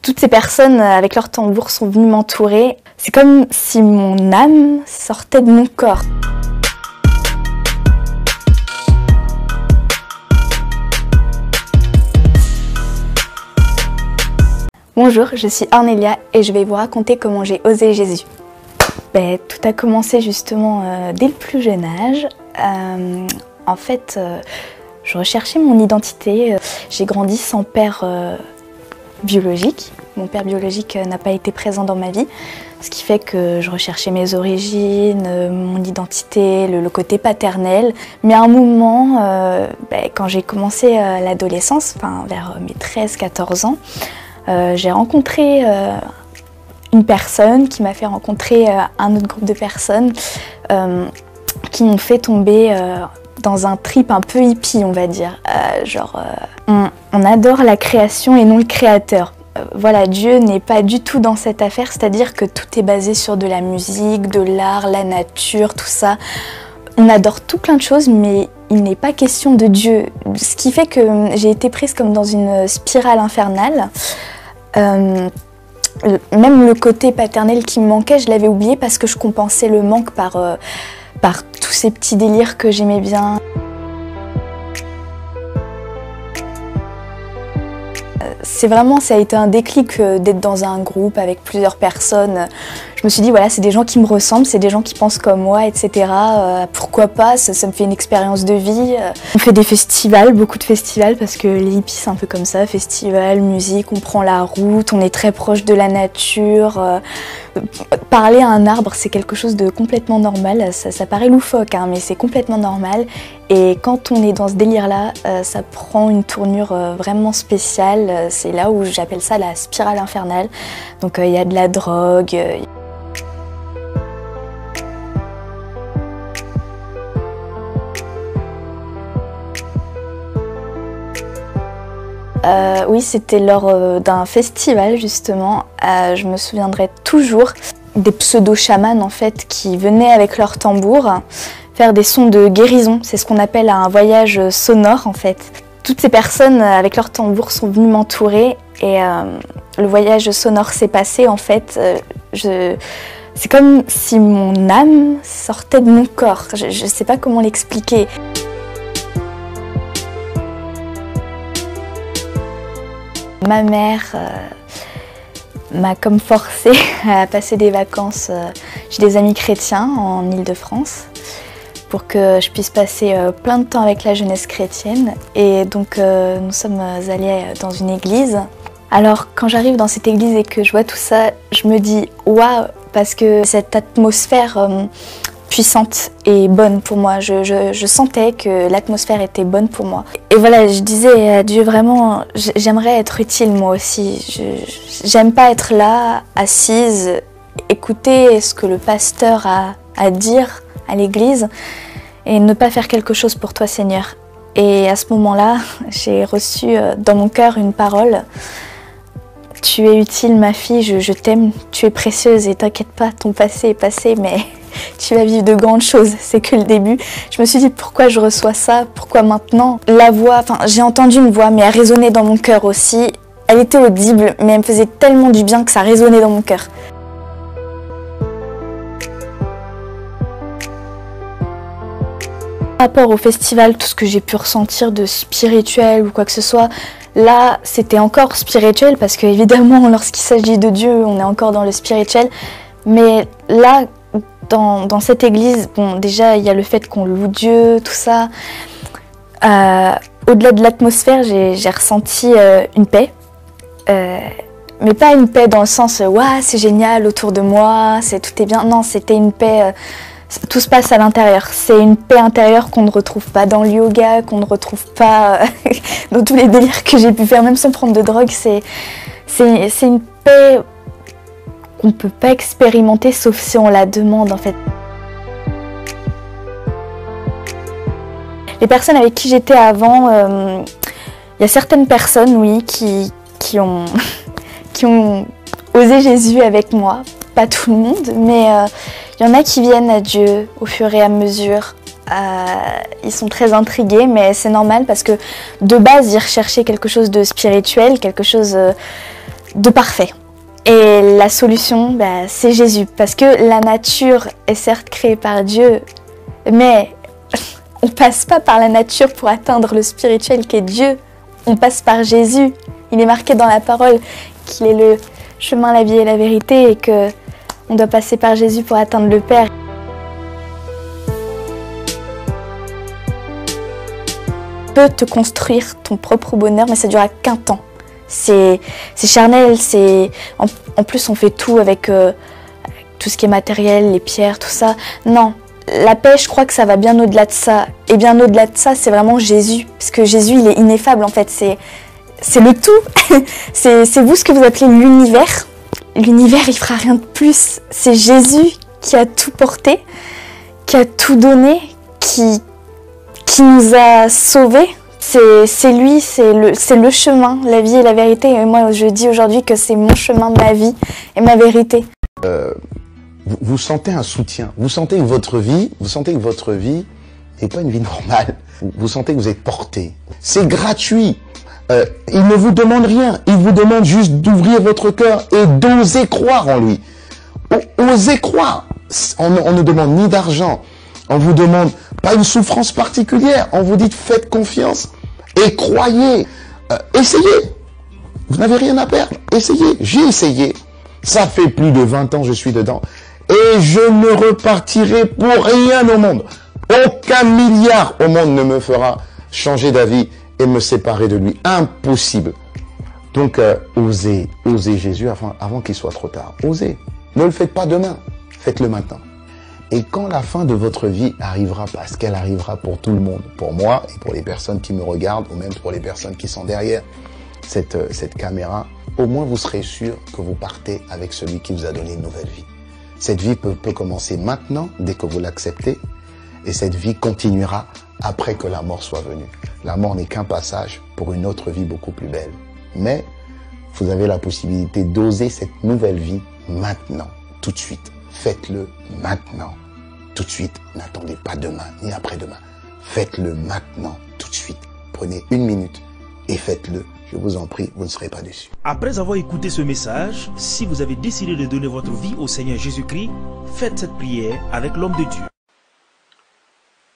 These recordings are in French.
Toutes ces personnes avec leur tambour sont venues m'entourer. C'est comme si mon âme sortait de mon corps. Bonjour, je suis Ornelia et je vais vous raconter comment j'ai osé Jésus. Tout a commencé justement dès le plus jeune âge. En fait, je recherchais mon identité. J'ai grandi sans père biologique. Mon père biologique n'a pas été présent dans ma vie, ce qui fait que je recherchais mes origines, mon identité, le côté paternel. Mais à un moment, quand j'ai commencé l'adolescence, vers mes 13-14 ans, j'ai rencontré une personne qui m'a fait rencontrer un autre groupe de personnes qui m'ont fait tomber dans un trip un peu hippie, on va dire. On adore la création et non le créateur. Voilà, Dieu n'est pas du tout dans cette affaire, c'est-à-dire que tout est basé sur de la musique, de l'art, la nature, tout ça. On adore tout plein de choses, mais il n'est pas question de Dieu. Ce qui fait que j'ai été prise comme dans une spirale infernale. Même le côté paternel qui me manquait, je l'avais oublié parce que je compensais le manque par tous ces petits délires que j'aimais bien. Ça a été un déclic d'être dans un groupe avec plusieurs personnes. Je me suis dit, voilà, c'est des gens qui me ressemblent, c'est des gens qui pensent comme moi, etc. Pourquoi pas, ça me fait une expérience de vie. On fait des festivals, beaucoup de festivals, parce que les hippies, c'est un peu comme ça, festival, musique, on prend la route, on est très proche de la nature. Parler à un arbre, c'est quelque chose de complètement normal. Ça paraît loufoque, hein, mais c'est complètement normal. Et quand on est dans ce délire-là, ça prend une tournure vraiment spéciale. C'est là où j'appelle ça la spirale infernale. Donc il y a de la drogue. Oui, c'était lors d'un festival justement. Je me souviendrai toujours des pseudo-chamans en fait qui venaient avec leur tambour faire des sons de guérison. C'est ce qu'on appelle un voyage sonore en fait. Toutes ces personnes avec leur tambour sont venues m'entourer et le voyage sonore s'est passé en fait. C'est comme si mon âme sortait de mon corps. Je ne sais pas comment l'expliquer. Ma mère m'a comme forcée à passer des vacances chez des amis chrétiens en Île-de-France pour que je puisse passer plein de temps avec la jeunesse chrétienne. Et donc nous sommes allés dans une église. Alors quand j'arrive dans cette église et que je vois tout ça, je me dis waouh, parce que cette atmosphère puissante et bonne pour moi. Je sentais que l'atmosphère était bonne pour moi. Et voilà, je disais à Dieu vraiment, j'aimerais être utile moi aussi. J'aime pas être là, assise, écouter ce que le pasteur a à dire à l'église et ne pas faire quelque chose pour toi Seigneur. Et à ce moment-là, j'ai reçu dans mon cœur une parole. Tu es utile ma fille, je t'aime, tu es précieuse et t'inquiète pas, ton passé est passé mais tu vas vivre de grandes choses, c'est que le début. Je me suis dit pourquoi je reçois ça, pourquoi maintenant? La voix, j'ai entendu une voix mais elle résonnait dans mon cœur aussi. Elle était audible mais elle me faisait tellement du bien que ça résonnait dans mon cœur. Par rapport au festival, tout ce que j'ai pu ressentir de spirituel ou quoi que ce soit, là c'était encore spirituel parce que évidemment lorsqu'il s'agit de Dieu on est encore dans le spirituel. Mais là, dans cette église, bon, déjà il y a le fait qu'on loue Dieu, tout ça. Au-delà de l'atmosphère, j'ai ressenti une paix. Mais pas une paix dans le sens « Waouh, c'est génial autour de moi, tout est bien ». Non, c'était une paix, tout se passe à l'intérieur. C'est une paix intérieure qu'on ne retrouve pas dans le yoga, qu'on ne retrouve pas dans tous les délires que j'ai pu faire, même sans prendre de drogue. C'est une paix qu'on ne peut pas expérimenter sauf si on la demande en fait. Les personnes avec qui j'étais avant, il y a certaines personnes, oui, qui ont osé Jésus avec moi. Pas tout le monde, mais il y en a qui viennent à Dieu au fur et à mesure. Ils sont très intrigués, mais c'est normal parce que de base, ils recherchaient quelque chose de spirituel, quelque chose de parfait. Et la solution, c'est Jésus. Parce que la nature est certes créée par Dieu, mais on ne passe pas par la nature pour atteindre le spirituel qui est Dieu. On passe par Jésus. Il est marqué dans la parole qu'il est le chemin, la vie et la vérité et qu'on doit passer par Jésus pour atteindre le Père. Tu peux te construire ton propre bonheur, mais ça ne durera qu'un temps. C'est charnel, en plus on fait tout avec tout ce qui est matériel, les pierres, tout ça. Non, la paix, je crois que ça va bien au-delà de ça. Et bien au-delà de ça, c'est vraiment Jésus. Parce que Jésus, il est ineffable en fait, c'est le tout. C'est vous ce que vous appelez l'univers. L'univers, il fera rien de plus. C'est Jésus qui a tout porté, qui a tout donné, qui nous a sauvés. C'est lui, c'est le chemin, la vie et la vérité. Et moi, je dis aujourd'hui que c'est mon chemin, ma vie et ma vérité. Vous sentez un soutien. Vous sentez que votre vie n'est pas une vie normale. Vous sentez que vous êtes porté. C'est gratuit. Il ne vous demande rien. Il vous demande juste d'ouvrir votre cœur et d'oser croire en lui. Osez croire. On ne demande ni d'argent. On vous demande pas une souffrance particulière. On vous dit faites confiance et croyez. Essayez. Vous n'avez rien à perdre. Essayez. J'ai essayé. Ça fait plus de 20 ans que je suis dedans. Et je ne repartirai pour rien au monde. Aucun milliard au monde ne me fera changer d'avis et me séparer de lui. Impossible. Donc, osez Jésus avant qu'il soit trop tard. Osez. Ne le faites pas demain. Faites-le maintenant. Et quand la fin de votre vie arrivera, parce qu'elle arrivera pour tout le monde, pour moi et pour les personnes qui me regardent, ou même pour les personnes qui sont derrière cette caméra, au moins vous serez sûr que vous partez avec celui qui vous a donné une nouvelle vie. Cette vie peut commencer maintenant, dès que vous l'acceptez, et cette vie continuera après que la mort soit venue. La mort n'est qu'un passage pour une autre vie beaucoup plus belle. Mais vous avez la possibilité d'oser cette nouvelle vie maintenant, tout de suite. Faites-le maintenant, tout de suite. N'attendez pas demain, ni après-demain. Faites-le maintenant, tout de suite. Prenez 1 minute et faites-le. Je vous en prie, vous ne serez pas déçus. Après avoir écouté ce message, si vous avez décidé de donner votre vie au Seigneur Jésus-Christ, faites cette prière avec l'homme de Dieu.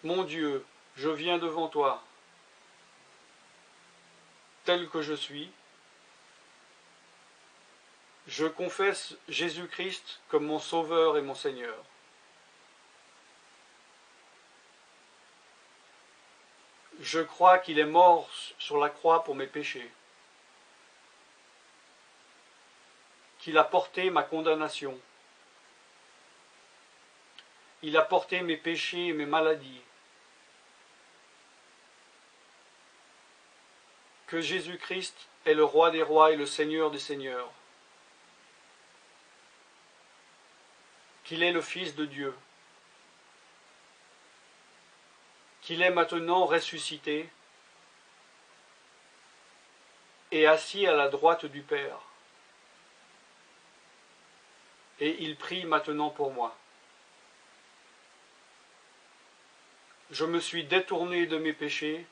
Mon Dieu, je viens devant toi, tel que je suis. Je confesse Jésus-Christ comme mon Sauveur et mon Seigneur. Je crois qu'il est mort sur la croix pour mes péchés, qu'il a porté ma condamnation, il a porté mes péchés et mes maladies, que Jésus-Christ est le Roi des rois et le Seigneur des seigneurs, qu'il est le Fils de Dieu, qu'il est maintenant ressuscité et assis à la droite du Père. Et il prie maintenant pour moi. Je me suis détourné de mes péchés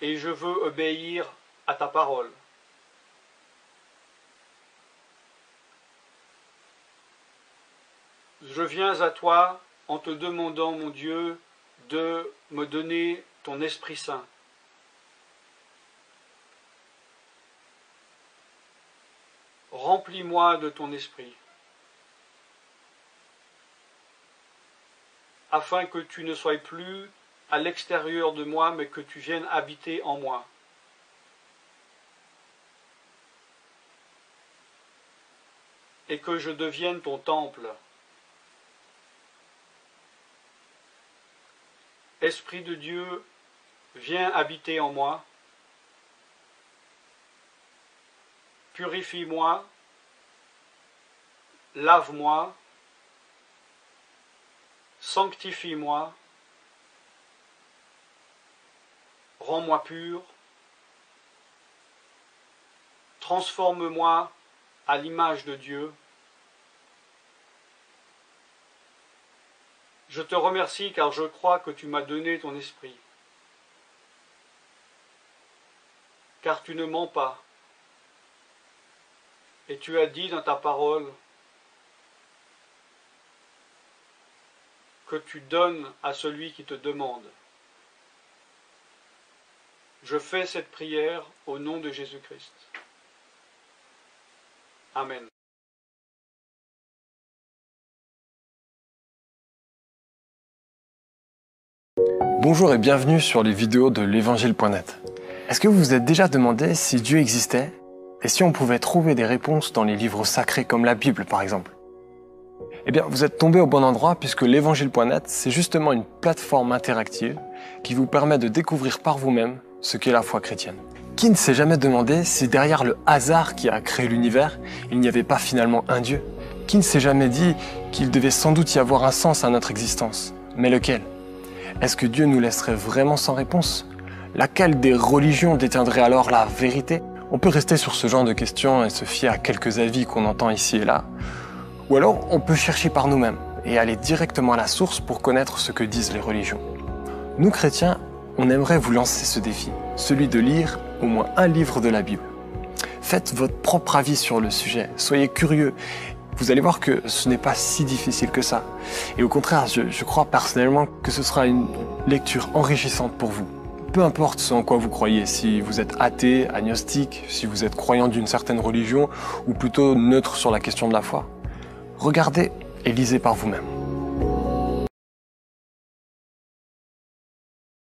et je veux obéir à ta parole. Je viens à toi en te demandant, mon Dieu, de me donner ton Esprit Saint. Remplis-moi de ton Esprit, afin que tu ne sois plus à l'extérieur de moi, mais que tu viennes habiter en moi. Et que je devienne ton temple. Esprit de Dieu, viens habiter en moi. Purifie-moi, lave-moi, sanctifie-moi, rends-moi pur, transforme-moi à l'image de Dieu. Je te remercie car je crois que tu m'as donné ton esprit, car tu ne mens pas. Et tu as dit dans ta parole que tu donnes à celui qui te demande. Je fais cette prière au nom de Jésus-Christ. Amen. Bonjour et bienvenue sur les vidéos de l'évangile.net. Est-ce que vous vous êtes déjà demandé si Dieu existait et si on pouvait trouver des réponses dans les livres sacrés comme la Bible par exemple? Eh bien, vous êtes tombé au bon endroit puisque l'évangile.net, c'est justement une plateforme interactive qui vous permet de découvrir par vous-même ce qu'est la foi chrétienne. Qui ne s'est jamais demandé si derrière le hasard qui a créé l'univers, il n'y avait pas finalement un Dieu? Qui ne s'est jamais dit qu'il devait sans doute y avoir un sens à notre existence? Mais lequel? Est-ce que Dieu nous laisserait vraiment sans réponse? Laquelle des religions détiendrait alors la vérité? On peut rester sur ce genre de questions et se fier à quelques avis qu'on entend ici et là. Ou alors, on peut chercher par nous-mêmes et aller directement à la source pour connaître ce que disent les religions. Nous, chrétiens, on aimerait vous lancer ce défi, celui de lire au moins un livre de la Bible. Faites votre propre avis sur le sujet, soyez curieux. Vous allez voir que ce n'est pas si difficile que ça. Et au contraire, je crois personnellement que ce sera une lecture enrichissante pour vous. Peu importe ce en quoi vous croyez, si vous êtes athée, agnostique, si vous êtes croyant d'une certaine religion, ou plutôt neutre sur la question de la foi. Regardez et lisez par vous-même.